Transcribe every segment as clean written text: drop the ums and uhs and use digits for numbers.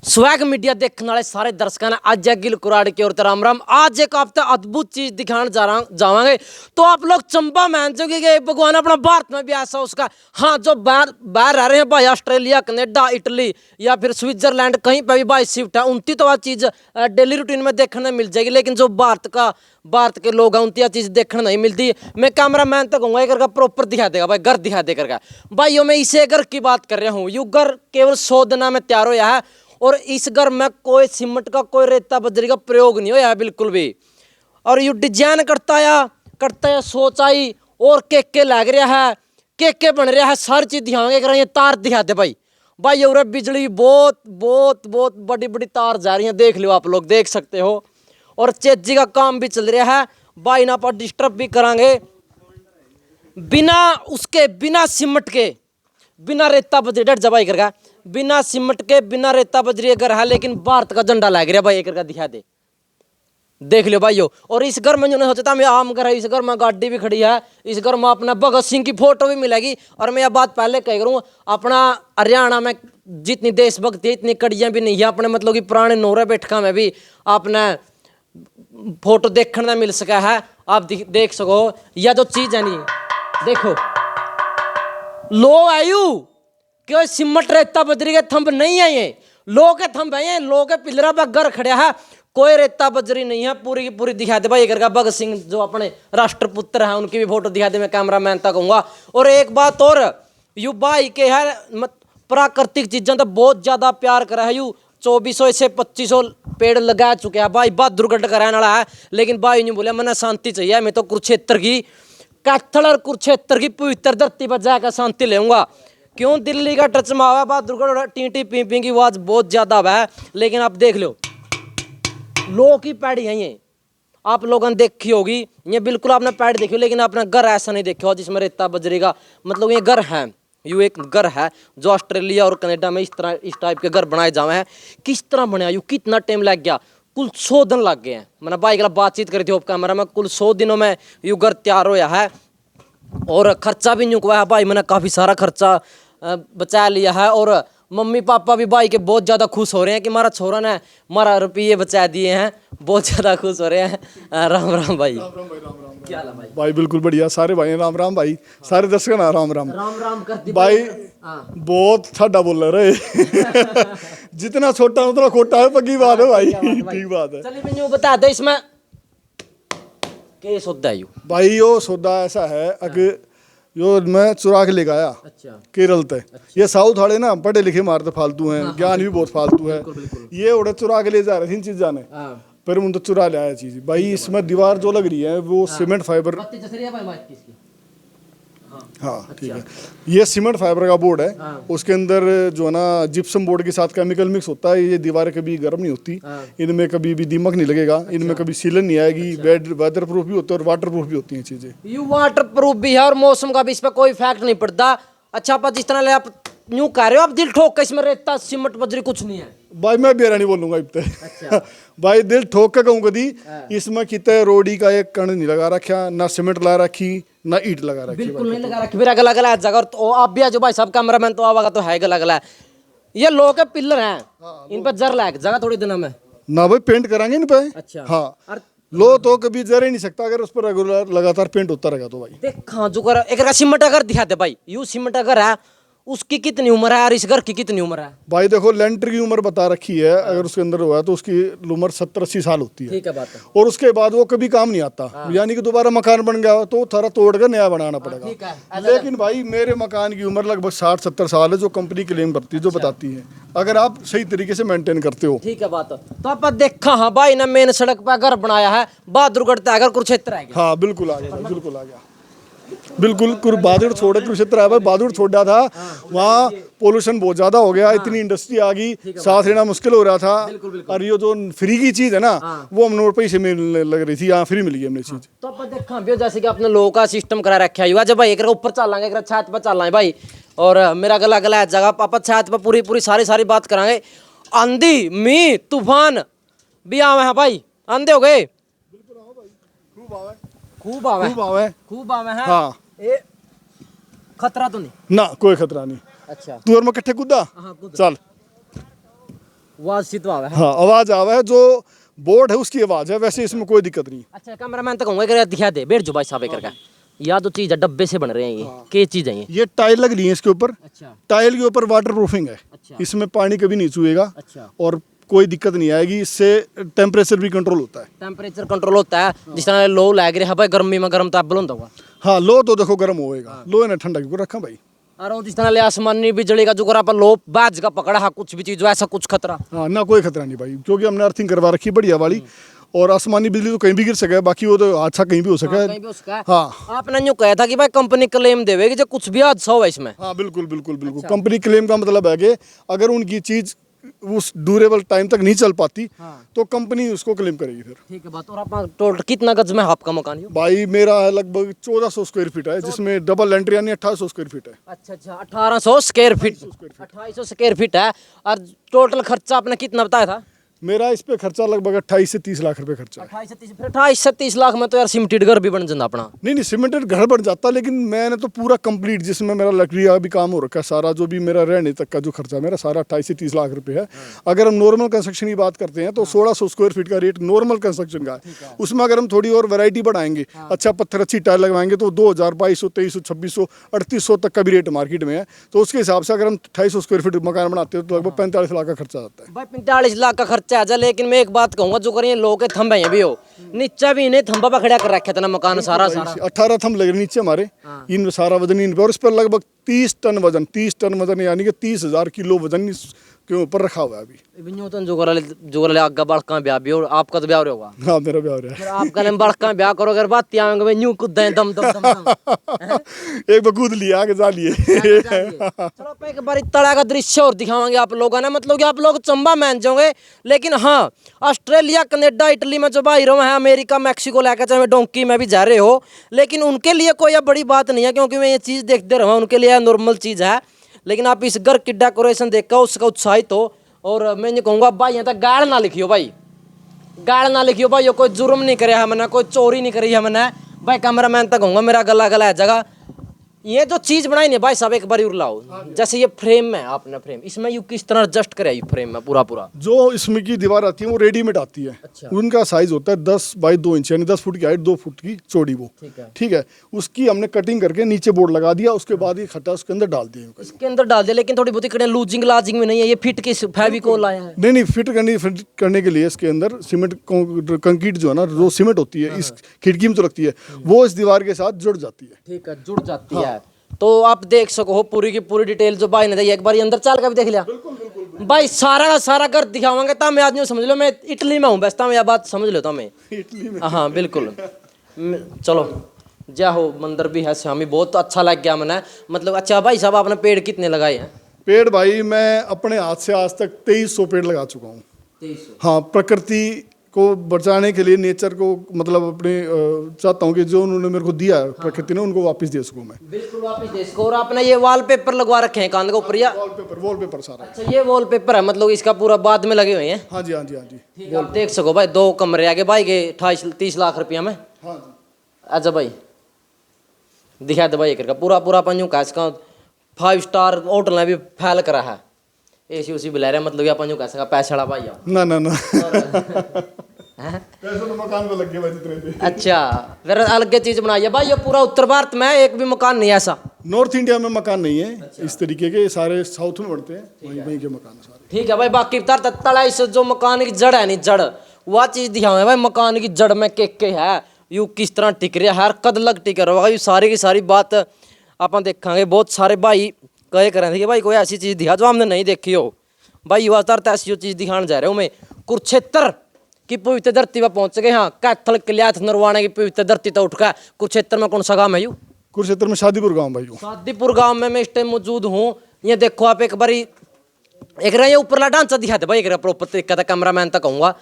Swag media देखने वाले सारे दर्शकों ने आज गिल कुराड़ की ओर राम राम। आज एक आपको अद्भुत चीज दिखाने जावांगे। तो आप लोग चंपा मान चुके कि भगवान अपना भारत में भी ऐसा उसका हाँ जो बाहर बाहर रह रहे हैं भाई, ऑस्ट्रेलिया कनाडा इटली या फिर स्विट्जरलैंड कहीं पर भी भाई शिफ्ट है, उनकी तो वह चीज़ डेली रूटीन में देखने मिल जाएगी। लेकिन जो भारत के लोग हैं उनकी यह चीज़ देखने नहीं मिलती। मैं कैमरा मैन तो कहूँगा एक प्रॉपर दिखा देगा भाई, घर दिखा दे करके भाई। मैं इसे घर की बात कर रहा हूँ। यू घर केवल 100 दिन में तैयार होया है और इस घर में कोई सीमेंट का कोई रेता बजरी का प्रयोग नहीं होया है बिल्कुल भी। और यू डिजाइन करता है सोचाई और के लग रहा है, के बन रहा है, सारी चीज दिखाएंगे। कर ये तार दिखा दे भाई और बिजली बहुत बहुत बहुत बड़ी बड़ी तार जा रही है, देख लो आप लोग देख सकते हो। और चेजी का काम भी चल रहा है भाई, ना पर डिस्टर्ब भी करांगे बिना सीमेंट के बिना रेता बजरी डट जबाई करगा, बिना सीमेंट के बिना रेता बजरी अगर है, लेकिन भारत का झंडा लग रहा भाई। एक दिखा दे, देख लो भाइयों। और इस घर में जो नहीं सोचता मैं आम घर है, इस घर में गाड़ी भी खड़ी है, इस घर में अपना भगत सिंह की फोटो भी मिलेगी। और मैं यह बात पहले कह करूँ, अपना हरियाणा में जितनी देशभक्ति है इतनी कड़ियाँ भी नहीं है अपने, मतलब कि पुराने नोरे बैठका में भी आपने फोटो देखने मिल सका है। आप देख सको यह जो चीज है नहीं, देखो लो आयु क्यों सिमट रेता बजरी के थंब नहीं है, ये लो के थंब है, ये लो के पिलरा पर घर खड़ा है, कोई रेता बजरी नहीं है। पूरी की पूरी दिखा दे भाई करके भगत सिंह जो अपने राष्ट्रपुत्र हैं उनकी भी फोटो दिखा दे, मैं कैमरा मैन तक कहूँगा। और एक बात और, यू भाई के है प्राकृतिक चीज़ों तो बहुत ज़्यादा प्यार करा है। यू 2400 से 2500 पेड़ लगा चुके हैं भाई, बहादुरगढ़ कराने वाला है। लेकिन भाई नहीं बोले मैंने शांति चाहिए, मैं तो कुरुक्षेत्र की कैथल और कुरुक्षेत्र की पवित्र धरती पर जाकर शांति लेऊंगा। क्यों दिल्ली का टच में हुआ बहादुरगढ़ टी पी की आवाज बहुत ज्यादा है। लेकिन आप देख लो लोग की पैड़ी है ये, आप लोगों ने देखी होगी ये, बिल्कुल आपने पैड़ी देखी, लेकिन आपने घर ऐसा नहीं देखा जिसमें रेता बजरी का मतलब ये घर है। यू एक घर है जो ऑस्ट्रेलिया और कनाडा में इस टाइप के घर बनाए जावे हैं। किस तरह बनाया, यू कितना टाइम लग गया, कुल 100 दिन लग गए हैं। मैंने भाई के बातचीत करी थी ऑफ कैमरा में, कुल 100 दिनों में यू घर तैयार होया है। और खर्चा भी न्यू हुआ है भाई, मैंने काफ़ी सारा खर्चा बचा लिया है। और मम्मी पापा भी भाई के बहुत ज़्यादा खुश हो रहे हैं कि हमारा छोरा ने हमारा रुपये बचा दिए हैं, बहुत ज़्यादा खुश हो रहे हैं। राम राम भाई, क्या हाल है भाई? भाई बिल्कुल बढ़िया, सारे भाई राम राम भाई, सारे दर्शक ना राम राम राम राम करती भाई। बहुत ठाडा बोल रहे जितना छोटा उतना खोटा है, पक्की बात है भाई, ठीक बात है। चलिए मैं बता दे इसमें क्या सौदा है भाई यो सौदा ऐसा है, अगर यो मैं चुरा के लेके आया केरल तक। ये साउथ वाले ना पढ़े लिखे मारते फालतू हैं, ज्ञान भी बहुत फालतू है। ये उड़े चुरा के ले जा रहे थे इन चीज जाने, पर मुझे तो चुरा ले आया चीज भाई। इसमें दीवार जो लग रही है वो सीमेंट फाइबर, हाँ ठीक है, ये सीमेंट फाइबर का बोर्ड है। उसके अंदर जो है ना जिप्सम बोर्ड के साथ केमिकल मिक्स होता है। ये दीवारें कभी गर्म नहीं होती, इनमें कभी भी दीमक नहीं लगेगा, इनमें कभी सीलन नहीं आएगी। वेदर प्रूफ भी होते हैं और वाटर प्रूफ भी होती हैं चीजें। यू वाटर प्रूफ भी है और मौसम का भी इस पर कोई इफेक्ट नहीं पड़ता। अच्छा पर जिस तरह आप यूं कह रहे हो, आप दिल ठोक के इसमें रेता सीमेंट बजरी कुछ नहीं है भाई, मैं बेरा नहीं बोलूंगा इतने। अच्छा। भाई दिल ठोक के कहूँ कदी, इसमें कितने रोडी का एक कण नहीं लगा रखा, ना सीमेंट लगा रखी ना ईट लगा रखी, बिल्कुल नहीं लगा रखी। फिर अगला अगला जगह तो आप भी आज भाई सब कैमरामैन तो आवागा तो है अगला अगला। ये लो के पिलर हैं, इन पर जर लायक जगह थोड़ी दिनों में ना भाई पेंट कराएंगे इन पे। अच्छा हाँ, लो तो कभी जर ही नहीं सकता अगर उस पर रेगुलर लगातार पेंट होता रहेगा तो भाई। देख हाँ जो कर एक सीमेंट अगर दिखा दे भाई, यू सीमेंट अगर है उसकी कितनी उम्र है और इस घर की कितनी उम्र है? भाई देखो लेंटर की उम्र बता रखी है, अगर उसके अंदर हुआ तो उसकी उम्र 70-80 साल होती है। ठीक है बात है। और उसके बाद वो कभी काम नहीं आता, यानी कि दोबारा मकान बन गया तो थोड़ा तोड़ कर नया बनाना पड़ेगा। लेकिन भाई मेरे मकान की उम्र लगभग 60-70 साल है, जो कंपनी क्लेम करती है, जो बताती है, अगर आप सही तरीके से मेंटेन करते हो। ठीक है बात है। तो आप देखा हाँ भाई ने मेन सड़क पर घर बनाया है, बहादुरगढ़ तक अगर कुरुक्षेत्र आ गया। हाँ बिल्कुल आ गया, बिल्कुल आ गया, बिल्कुल। बहादुर छोड़े कुरुक्षेत्र है भाई, बहादुर छोड़ दिया था, वहाँ पोल्यूशन बहुत ज्यादा हो गया, इतनी इंडस्ट्री आ गई, सांस लेना मुश्किल हो रहा था। और ये जो फ्री की चीज है ना, वो हम नोट पैसे मिलने लग रही थी, यहाँ फ्री मिली हमने चीज। तो आप देखा भी जैसे कि अपने लोगों का सिस्टम करा रखा है जब भाई एक ऊपर चलाएंगे, एक छत पर चलाएंगे भाई। और मेरा गला गला जगह पापा छत पर पूरी पूरी सारी बात कराएंगे। आंधी मीह तूफान भी आवे हैं भाई, आंधे हो गए खूब आवे हैं। हाँ ए खतरा तो नहीं ना, कोई खतरा नहीं। अच्छा तू और मैं इकट्ठे कूदा, चल आवाज सी तो आवे है। हाँ आवाज़ आवा है, जो बोर्ड है उसकी आवाज़ है, वैसे इसमें कोई दिक्कत नहीं। अच्छा कैमरामैन तक कहूंगा कि दिखा दे, बैठ जो भाई साहब करके। या तो चीज है डब्बे से बन रहे हैं, ये क्या चीज है ये? ये टाइल लग रही है इसके ऊपर, अच्छा टाइल के ऊपर वाटर प्रूफिंग है, अच्छा इसमें पानी कभी नहीं छुएगा अच्छा। और कोई दिक्कत नहीं आएगी। इससे टेम्परेचर भी कंट्रोल होता है। टेम्परेचर कंट्रोल होता है, जिस तरह लो लग रहा है भाई, गर्मी में गर्म ताप बुलंद होगा। हाँ लो तो देखो गर्म होएगा, लो ने ठंडा क्यों रखा भाई। और वो जिस तरह ले आसमानी बिजली का जो करा पर लो बाज का पकड़ा है, कुछ भी चीज ऐसा कुछ खतरा। हाँ ना कोई खतरा नहीं भाई, क्योंकि हमने अर्थिंग करवा रखी बढ़िया वाली, और आसमानी बिजली तो कहीं भी गिर सके, बाकी वो तो हादसा कहीं भी हो सके। कहीं भी उसका है। हाँ आपने यूं कहा था कि भाई कंपनी क्लेम देवेगी जो कुछ भी हादसा हो इसमें। हाँ बिल्कुल बिल्कुल बिल्कुल। कंपनी क्लेम का मतलब है कि अगर उनकी चीज उस ड्यूरेबल टाइम तक नहीं चल पाती तो कंपनी उसको क्लेम करेगी फिर। ठीक है बात। और आप टोटल कितना गज में आपका मकान? भाई मेरा है लगभग 1400 स्क्वायर फीट है, जिसमें डबल एंट्री यानी 1800 स्क्वायर फीट है। अच्छा अच्छा 1800 स्क्वायर फीट, 2800 स्क्वायर फीट है। और टोटल खर्चा आपने कितना बताया था? मेरा इस पे खर्चा लगभग 28 से 30 लाख रुपए खर्चा है। 28 से 30 लाख में तो यार सिमटेड घर भी बन जाता अपना। नहीं सीमेंटेड घर बन जाता, लेकिन मैंने तो पूरा कंप्लीट, जिसमें मेरा लकड़ी का भी काम हो रखा है सारा, जो भी मेरा रहने तक का जो खर्चा मेरा सारा 28 से 30 लाख रुपए है। अगर हम नॉर्मल कंस्ट्रक्शन की बात करते हैं तो 1600 स्क्वायर फीट का रेट नॉर्मल कंस्ट्रक्शन का है। उसमें अगर हम थोड़ी और वैरायटी बढ़ाएंगे, अच्छा पत्थर अच्छी टाइल लगवाएंगे, तो 2000, 2200, 2300, 2600, 3800 तक का भी रेट मार्केट में है। तो उसके हिसाब से अगर हम 2800 स्क्वायर फीट मकान बनाते हैं तो लगभग 45 लाख का खर्चा आता है। भाई 45 लाख का खर्चा आ जाए, लेकिन मैं एक बात कहूंगा, जो करिए लोग के थंबे हैं भी हो नीचा भी इन्हें थंबा पर खड़ा कर रखा था ना मकान सारा सारा। 18 थंब लगे नीचे हमारे, इन सारा वजन इन पे, और इस पर लगभग 30 टन वजन यानी कि 30,000 किलो वजन के ऊपर रखा हुआ है अभी। जो कर ले आगे बड़का ब्याह भी, और आपका तो ब्याह होगा। हाँ मेरा ब्याह हो रहा है। फिर आप कल बड़का ब्याह करो, अगर बात आएंगे यूं कूद दम दम दम दम। एक बकूद लिया आगे जा लिए। चलो आप एक बार तड़ा का दृश्य और दिखावांगे आप लोगों ने, मतलब कि आप लोग चंबा मान जाओगे। लेकिन हाँ ऑस्ट्रेलिया, कनाडा, इटली में जो भाई रहो हैं, अमेरिका, मैक्सिको लेकर चाहे डोंकी में भी जा रहे हो, लेकिन उनके लिए कोई अब बड़ी बात नहीं है, क्योंकि मैं ये चीज़ देखते रहा, उनके लिए नॉर्मल चीज़ है। लेकिन आप इस घर की डेकोरेशन देखकर उसका उत्साहित हो। और मैं ये कहूँगा भाई यहाँ तक गाड़ ना लिखियो, भाई गाड़ ना लिखियो भाई, ये कोई जुर्म नहीं करे हमने, कोई चोरी नहीं करी हमने भाई। कैमरामैन तक कहूँगा मेरा गला गला है जगह। ये जो चीज बनाई नहीं भाई साहब, एक बार लाओ, जैसे ये फ्रेम है आपने फ्रेम, इसमें यू किस तरह एडजस्ट करे ये फ्रेम में पूरा पूरा? जो इसमें की दीवार आती है वो रेडीमेड आती है। अच्छा। उनका साइज होता है 10 बाई 2 इंच, यानी 10 फुट की हाइट, 2 फुट की चौड़ी वो। ठीक है उसकी हमने कटिंग करके नीचे बोर्ड लगा दिया, उसके बाद ये खट्टा उसके अंदर डाल दिया। इसके अंदर डाल दिया, लेकिन थोड़ी बहुत लूजिंग लाजिंग में नहीं है, ये फिट के फेविकोल आया है। नहीं फिट करने के लिए इसके अंदर सीमेंट कंक्रीट जो है ना, जो सीमेंट होती है इस खिड़की में जो लगती है, वो इस दीवार के साथ जुड़ जाती है। ठीक है जुड़ जाती है। तो आप देख सको हो पूरी की पूरी डिटेल जो भाई ने दी। एक बार ये अंदर चाल का भी देख लिया भाई, सारा का सारा घर दिखावांगे। तब मैं आज समझ लो मैं इटली में हूँ, बस मैं यह बात समझ लेता हूँ मैं इटली में। हाँ बिल्कुल। चलो जय हो, मंदिर भी है स्वामी, बहुत अच्छा लग गया मैंने। मतलब अच्छा भाई साहब आपने पेड़ कितने लगाए हैं? पेड़ भाई मैं अपने हाथ से आज तक 2300 पेड़ लगा चुका हूँ। 2300? हाँ प्रकृति को बचाने के लिए, नेचर को मतलब अपने चाहता हूँ कि जो उन्होंने मेरे को दिया है प्रकृति ने, उनको वापस दे सकूँ मैं। बिल्कुल वापस दे सको। और आपने ये वॉलपेपर लगवा रखे हैं कान के ऊपर या? वॉलपेपर सारा। अच्छा ये वॉलपेपर है, मतलब इसका पूरा बाद में लगे हुए हैं? हाँ जी हाँ जी हाँ जी। ठीक है, आप देख सको भाई 2 कमरे आगे भाई के 28-30 लाख रुपया में। हाँ जी। अच्छा भाई दिखा दे भाई करके पूरा पूरा अपन यूँ का 5 स्टार होटल ने भी फैल करा है, एसी उसी भी ले रहे हैं, मतलब अपन यूँ कह सका पैसा वाला भाई ना पैसे तो मकान पे लग गए भाई जितने थे। अच्छा फिर अलग चीज बनाई है भाई, ये पूरा उत्तर भारत में एक भी मकान नहीं है ऐसा? नॉर्थ इंडिया में मकान नहीं है। अच्छा। इस तरीके के सारे साउथ में बढ़ते हैं, वहीं के मकान सारे। ठीक है भाई, बाकी तड़ा इस जो मकान की जड़ है नहीं, जड़ वह चीज दिखाओ भाई, मकान की जड़ में के है यू किस तरह टिक रहा है, हर कद लग टिक रहा होगा, सारी की सारी बात अपन देखांगे। बहुत सारे भाई कहे कर रहे थे कि भाई कोई ऐसी चीज दिखा जो हमने नहीं देखी हो। भाई युवा तरत ऐसी चीज दिखाने जा रहे हो मैं, कुरुक्षेत्र की पवित्र धरती पर पहुंच गए। हाँ कैथल किल्याथ नरवाणे की पवित्र धरती तो उठकर कुरुक्षेत्र में कौन सा गाँव है यू? कुरुक्षेत्र में शादीपुर गांव भाई। शादीपुर गांव में मैं इस टाइम मौजूद हूँ। ये देखो आप एक बारी एक रहा ये ऊपरला ढांचा दिखाते भाई, एक प्रॉपर तरीका था, कैमरामैन तक कहूँगा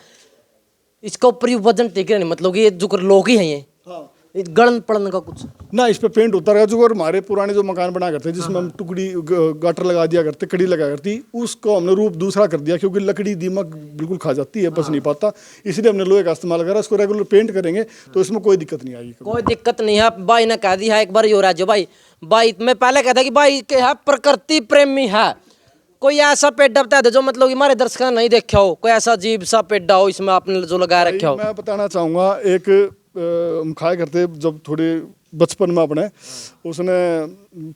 इसका ऊपर वजन टिक नहीं, मतलब कि ये जो लोग ही हैं ये गलन पड़ने का कुछ ना, इस पे पेंट होता रहा। जो हमारे पुराने जो मकान बना करते जिसमें हम टुकड़ी गाटर लगा दिया करते, कड़ी लगा करती, उसको हमने रूप दूसरा कर दिया, क्योंकि लकड़ी दीमक बिल्कुल खा जाती है, बस नहीं पाता, इसलिए हमने लोहे का इस्तेमाल करा। इसको रेगुलर पेंट करेंगे तो इसमें कोई दिक्कत नहीं आएगी। कोई दिक्कत नहीं है। भाई ने कह दिया एक बार युवराज भाई, भाई मैं पहले कहता कि भाई के है प्रकृति प्रेमी है, कोई ऐसा पेड्डा बता दो जो मतलब कि हमारे दर्शक ने नहीं देखा हो, कोई ऐसा अजीब सा पेड्डा हो इसमें आपने जो लगा रखा हो। मैं बताना चाहूँगा एक हम खाया करते जब थोड़े बचपन में अपने, उसने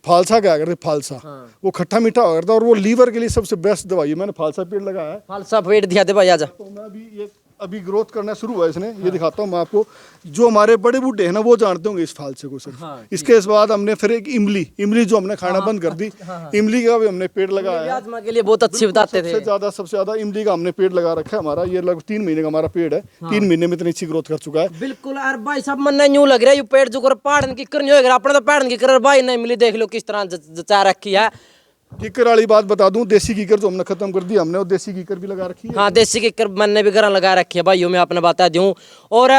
फालसा क्या करते, फालसा वो खट्टा मीठा हो करता और वो लीवर के लिए सबसे बेस्ट दवाई है। मैंने फालसा पेड़ लगाया है। फालसा पेड़ दिखा दे भाई आजा। तो मैं अभी ग्रोथ करना शुरू हुआ इसने, ये दिखाता हूँ मैं आपको। जो हमारे बड़े बूढ़े हैं ना वो जानते होंगे इस फालसे को सिर्फ। इसके बाद हमने फिर एक इमली जो हमने खाना बंद कर दी, इमली का भी हमने पेड़ लगाया है। आजमा के लिए बहुत अच्छी बताते थे। सबसे ज्यादा इमली का हमने पेड़ लगा रखा है हमारा। ये लगभग 3 महीने का हमारा पेड़ है। 3 महीने में इतनी अच्छी ग्रोथ कर चुका है। बिल्कुल। और भाई साहब मन न्यू लग रहा है ये पेड़ जो कर पहाड़न की कर नहीं होगा अपने तो पहाड़न की कर भाई नहीं मिली, देख लो किस तरह जचा रखी है। कीकर वाली बात बता दूं, देसी कीकर जो हमने खत्म कर दी हमने, और देसी कीकर भी लगा रखी है। हाँ देसी कीकर मैंने भी घर लगा रखी है भाइयों, मैं आपने बता दूं। और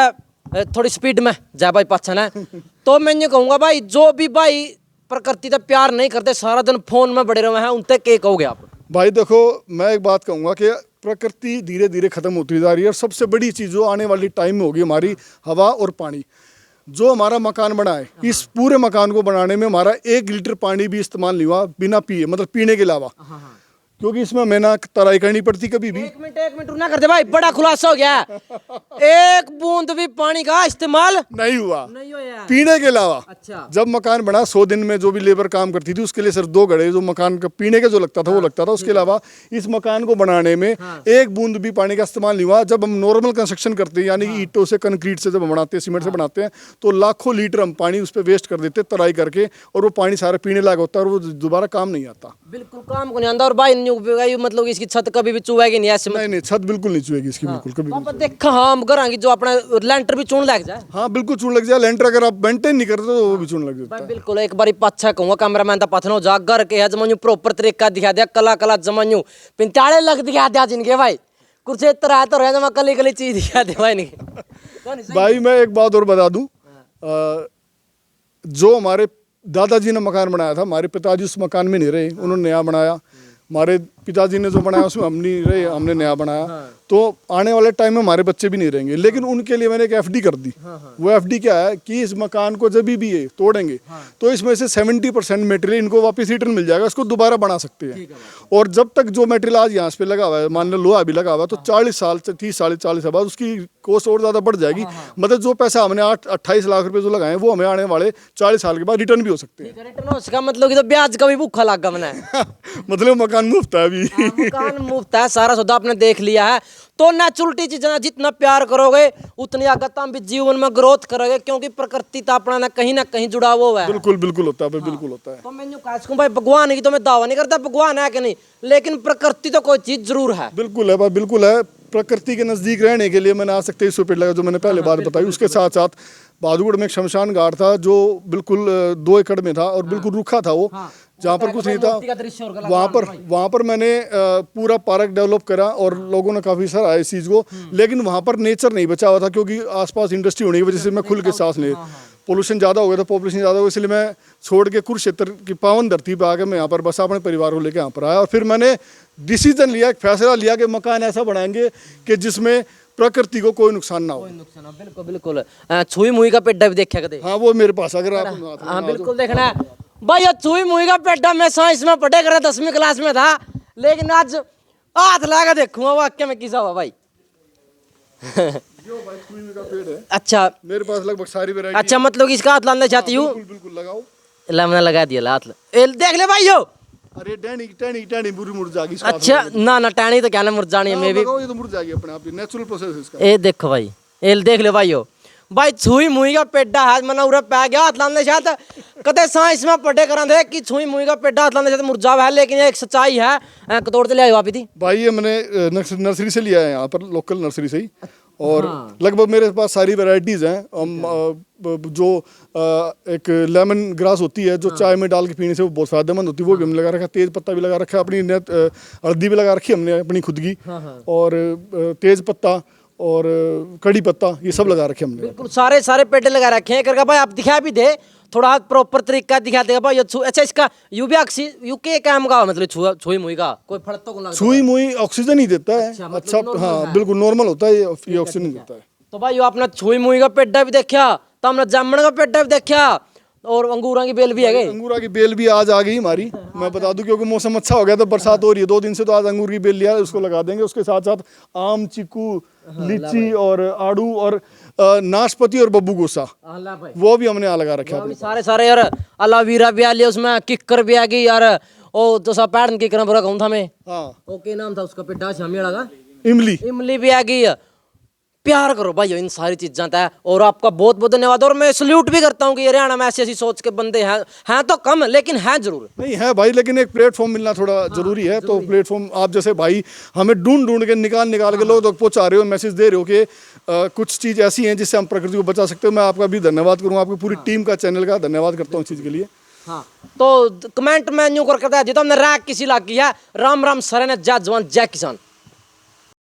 थोड़ी स्पीड में जा भाई पाछन है। तो मैं ये कहूंगा भाई जो भी भाई प्रकृति का प्यार नहीं करते, सारा दिन फोन में बड़े रहे हैं, उनसे क्या कहोगे आप? भाई देखो, मैं एक बात कहूंगा कि प्रकृति धीरे धीरे खत्म होती जा रही है और सबसे बड़ी चीज जो आने वाली टाइम में होगी हमारी हवा और पानी। जो हमारा मकान बना है, इस पूरे मकान को बनाने में हमारा 1 लीटर पानी भी इस्तेमाल नहीं हुआ बिना पिए, मतलब पीने के अलावा। क्योंकि इसमें मेहनत तराई करनी पड़ती कभी भी। एक मिनट रुकना कर दे भाई, बड़ा खुलासा हो गया। एक बूंद भी पानी का इस्तेमाल नहीं हुआ यार। पीने के अलावा। अच्छा। जब मकान बना 100 दिन में जो भी लेबर काम करती थी उसके लिए सिर्फ 2 घड़े जो मकान का पीने का जो लगता था वो लगता था। उसके अलावा इस मकान को बनाने में 1 बूंद भी पानी का इस्तेमाल नहीं हुआ। जब हम नॉर्मल कंस्ट्रक्शन करते हैं, यानी कि ईंटों से, कंक्रीट से जब हम बनाते हैं, सीमेंट से बनाते हैं, तो लाखों लीटर हम पानी उस पर वेस्ट कर देते तराई करके, और वो पानी सारा पीने लायक होता है और वो दोबारा काम नहीं आता। बिल्कुल काम को नहीं आता। और भाई मतलब इसकी छत कभी भी चुएगी नहीं ऐसे? नहीं, छत बिल्कुल नहीं चुएगी इसकी। बिल्कुल कभी पापा देखा हम घरांगी जो अपना लेंटर भी चुन लग जाए। हाँ बिल्कुल चुन लग जाए। लेंटर अगर आप मेंटेन नहीं करते तो वो भी चुन लग जाता है। बिल्कुल। एक बारी पाछा कहूंगा कैमरामैन ता पथनो जा घर के है जमन्यू प्रॉपर तरीका दिखा दिया, कला जमन्यू 45 लग दिखा दिया जिनके भाई कुरुक्षेत्र है तो रह जमा कली चीज दिखा दे भाई नहीं। भाई मैं एक बात और बता दूं, जो हमारे दादाजी ने मकान बनाया था, हमारे पिताजी उस मकान में नहीं रहे, उन्होंने नया बनाया। हमारे पिताजी ने जो बनाया उसमें हम नहीं रहे, हमने नया बनाया। तो आने वाले टाइम में हमारे बच्चे भी नहीं रहेंगे, लेकिन उनके लिए मैंने एक एफडी कर दी। वो एफडी क्या है कि इस मकान को जब भी ये तोड़ेंगे तो इसमें से 70% मटेरियल इनको वापस रिटर्न मिल जाएगा, इसको दोबारा बना सकते हैं। और जब तक जो मटेरियल आज यहाँ पे लगा हुआ है, मान लो लोहा भी लगा हुआ है, तो 40 साल 30 साल 40 साल बाद उसकी कॉस्ट और ज़्यादा बढ़ जाएगी। मतलब जो पैसा हमने 28 लाख रुपए जो लगाए वो हमें आने वाले 40 साल के बाद रिटर्न भी हो सकते हैं। रिटर्न हो सका मतलब कि तो ब्याज का भी भूखा लगा मैंने। मतलब मकान मुफ्त है अभी। मकान मुफ्त है, सारा सौदा आपने देख लिया है। तो नेचुरलिटी चीजें जितना प्यार करोगे उतनी आगत भी जीवन में ग्रोथ करोगे, क्योंकि प्रकृति तो अपना ना कहीं जुड़ा हुआ है। बिल्कुल बिल्कुल होता है भाई, बिल्कुल होता है। तो मैं यूं कहूं भाई भगवान की तो मैं दावा नहीं करता भगवान है कि नहीं, लेकिन प्रकृति तो कोई चीज जरूर है। बिल्कुल है भाई, बिल्कुल है। प्रकृति के नज़दीक रहने के लिए मैंने आज तक 2300 पेड़ लगा, जो मैंने पहले बात बताई। उसके साथ साथ बहादुरगढ़ में एक शमशान घाट था जो बिल्कुल 2 एकड़ में था और बिल्कुल रूखा था वो, जहाँ पर कुछ नहीं था। वहाँ पर मैंने पूरा पार्क डेवलप करा और लोगों ने काफ़ी सराहा इस चीज़ को। लेकिन वहाँ पर नेचर नहीं बचा हुआ था, क्योंकि आसपास इंडस्ट्री होने की वजह से मैं खुल के सांस ले, पोल्यूशन ज़्यादा हो गया था, पॉपुलेशन ज़्यादा हो गई, इसलिए मैं छोड़ के कुरुक्षेत्र की पावन धरती पर आकर मैं यहाँ पर बसा, अपने परिवार को लेकर यहाँ पर आया। और फिर मैंने डिसीजन लिया, एक फैसला लिया कि मकान ऐसा बनाएंगे कि जिसमें प्रकृति को कोई नुकसान ना हो। बिल्कुल बिल्कुल। छुई मुई का पेड्डा भी देखा कदे? हाँ वो मेरे पास, अगर आप हाँ बिल्कुल देखना है भाई। ये छुई मुई का पेड्डा मैं साइंस में पढ़े कर 10वीं क्लास में था, लेकिन आज हाथ लगा देखूंगा वाक्य में किसा हुआ भाई। का पेड़ है। अच्छा मेरे पास लगभग सारी वैरायटी। अच्छा मतलब कि इसका हाथ लाना चाहती हूँ? बिल्कुल लगाओ। मैंने लगा दिया हाथ। देख ले भाई यो। अरे टहनी बुरी मुड़ जाएगी। अच्छा ना टहनी तो क्या ना मुरझानी है, मैं भी ये तो मुड़ जाएगी अपने आप, नेचुरल प्रोसेस है इसका। ये देखो भाई, ये देख ले भाई यो भाई छुई मुई का पेड्डा हाथ मना उरा पै गया हाथ लाने चाहता कदे साइंस में पढ़े करा थे कि छुई मुई का पेड्डा हाथ लाने चाहते मुरझावा है, लेकिन ये एक सच्चाई है। कतोड़ते ले आयो वापी थी भाई, ये मैंने नर्सरी से लिया है, यहाँ पर लोकल नर्सरी से ही। और लगभग मेरे पास सारी वैरायटीज़ हैं। जो एक लेमन ग्रास होती है जो चाय में डाल के पीने से वो बहुत फायदेमंद होती है, वो भी हमने लगा रखा है। तेज पत्ता भी लगा रखा है, अपनी हल्दी भी लगा रखी है हमने अपनी खुद की। और तेज पत्ता और कड़ी पत्ता ये सब लगा रखे हमने। बिल्कुल सारे पेड़ लगा रखे हैं करके भाई। आप दिखा भी दे थोड़ा प्रॉपर तरीका दिखा देगा भाई। अच्छा इसका यूके काम का मतलब छुई मुई का कोई फर्क तो नहीं? छुई मुई ऑक्सीजन ही देता है। अच्छा हाँ बिल्कुल नॉर्मल होता है, ये ऑक्सीजन देता है। तो भाई आपने छुई मुई का पेड्डा भी देखा, तो हमने जामन का पेड्डा भी देखा, और अंगूरों की बेल भी है गए। अंगूरा की बेल भी आज आ गई हमारी, मैं बता दूं, क्योंकि मौसम अच्छा हो गया तो बरसात हो रही है 2 दिन से, तो आज अंगूर की बेल लिया है, उसको लगा देंगे। उसके साथ साथ आम, चीकू, लीची और आड़ू और नाशपाती और बब्बू गोसा, अल्लाह भाई वो भी हमने यहाँ लगा रखा है। अभी सारे सारे यार अलावीरा भी आ लिया, उसमें किक्कर भी आ गई यार। ओ तो सब पैटर्न की करना पूरा कहूं था मैं। हाँ, ओके नाम था उसका, पिड्डा शामिया लगा, इमली। इमली भी आ गई। प्यार करो भाई इन सारी चीजें था। और आपका बहुत बहुत धन्यवाद। और मैं सल्यूट भी करता हूँ कि हरियाणा में ऐसी ऐसी सोच के बंदे हैं तो कम, लेकिन हैं जरूर। नहीं है भाई, लेकिन एक प्लेटफॉर्म मिलना थोड़ा जरूरी है। तो प्लेटफॉर्म आप जैसे भाई हमें ढूंढ ढूंढ के निकाल के लोग तक पहुंचा रहे हो, मैसेज दे रहे हो कि कुछ चीज़ ऐसी हैं जिससे हम प्रकृति को बचा सकते हो। मैं आपका भी धन्यवाद करूँगा, आपकी पूरी टीम का, चैनल का धन्यवाद करता हूँ इस चीज़ के लिए। हाँ तो कमेंट में न्यू कर करता है जी तो हमने रैक किसी लाग किया। राम राम सर ने जय जवान जय किसान।